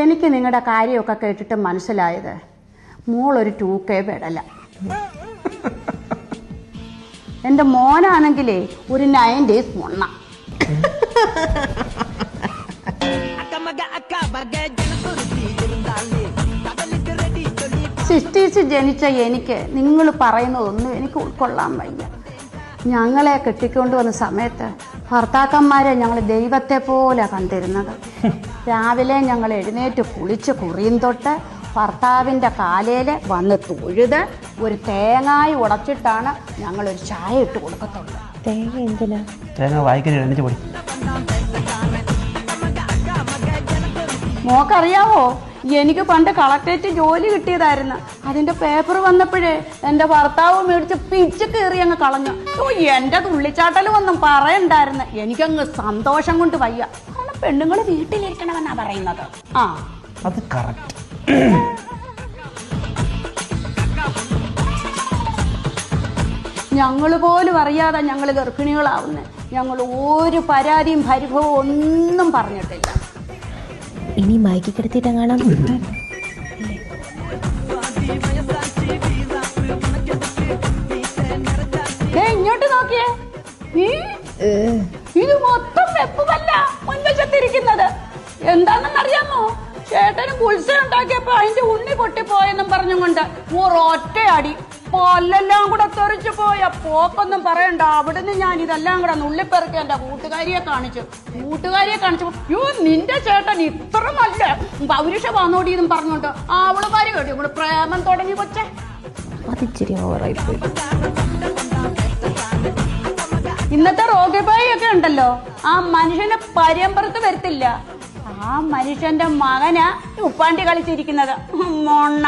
എനിക്ക് നിങ്ങളുടെ കാര്യമൊക്കെ കേട്ടിട്ട് മനസ്സിലായത് മോളൊരു 2K പെടല. എൻ്റെ മോനാണെങ്കിലേ ഒരു 90s മൊണ്ണ. 60s ജനിച്ച എനിക്ക് നിങ്ങൾ പറയുന്നതൊന്നും എനിക്ക് ഉൾക്കൊള്ളാൻ വയ്യ. ഞങ്ങളെ കെട്ടിക്കൊണ്ട് വന്ന സമയത്ത് ഭർത്താക്കന്മാരെ ഞങ്ങൾ ദൈവത്തെ പോലെ കണ്ടിരുന്നത്. രാവിലെ ഞങ്ങൾ എഴുന്നേറ്റ് കുളിച്ച് കുറിയും തൊട്ട് ഭർത്താവിൻ്റെ കാലയിൽ വന്ന് തൊഴുത് ഒരു തേങ്ങായി ഉടച്ചിട്ടാണ് ഞങ്ങളൊരു ചായ ഇട്ട് കൊടുക്കത്തുള്ളൂ. തേങ്ങ എന്തിനാ? തേങ്ങ വായിക്കരുത്. മോക്കറിയാവോ, എനിക്ക് പണ്ട് കളക്ടറേറ്റ് ജോലി കിട്ടിയതായിരുന്നു. അതിന്റെ പേപ്പർ വന്നപ്പോഴേ എൻ്റെ ഭർത്താവ് മേടിച്ച് പിച്ച് കീറി അങ്ങ് കളഞ്ഞു. എൻ്റെ തുള്ളിച്ചാട്ടലും ഒന്നും പറയണ്ടായിരുന്നു. എനിക്കങ്ങ് സന്തോഷം കൊണ്ട് വയ്യ. കാരണം പെണ്ണുങ്ങൾ വീട്ടിലിരിക്കണമെന്നാ പറയുന്നത്. ആ അത് കറക്റ്റ്. ഞങ്ങൾ പോലും അറിയാതെ ഞങ്ങൾ ഗർഭിണികളാവുന്നത്. ഞങ്ങൾ ഒരു പരാതിയും പരിഭവവും ഒന്നും പറഞ്ഞിട്ടില്ല. ഇനി മയക്കി കിടത്തിയിട്ട് കാണാം. ഇങ്ങോട്ട് നോക്കിയേ, ഇത് മൊത്തം വെപ്പുമല്ല മുൻവശത്തിരിക്കുന്നത്. എന്താണെന്നറിയാമോ? ചേട്ടന് പുൽസ ഉണ്ടാക്കിയപ്പോ അതിന്റെ ഉണ്ണി പൊട്ടിപ്പോയെന്നും പറഞ്ഞുകൊണ്ട് ഒരൊറ്റ അടി പല്ലെല്ലാം കൂടെ തെറിച്ചു പോയ പോക്കൊന്നും പറയണ്ട. അവിടുന്ന് ഞാൻ ഇതെല്ലാം കൂടെ നുള്ളിപ്പെറുക്കി എന്റെ കൂട്ടുകാരിയെ കാണിച്ചു. യോ നിന്റെ ചേട്ടൻ ഇത്ര നല്ല പൗരുഷ വന്നോടിയെന്നും പറഞ്ഞോണ്ട് അവളുമാര് കേട്ടു ഇവിടെ പ്രേമം തുടങ്ങി കൊച്ചേ. അതിച്ചിരി ഓവറായിപ്പോയി. ഇന്നത്തെ റോഗിബായി ഒക്കെ ഉണ്ടല്ലോ, ആ മനുഷ്യനെ പരമ്പരത്ത് വരത്തില്ല. ആ മനുഷ്യന്റെ മകനാ ഉപ്പാണ്ടി കളിച്ചിരിക്കുന്നത്. മൊണ്ണ.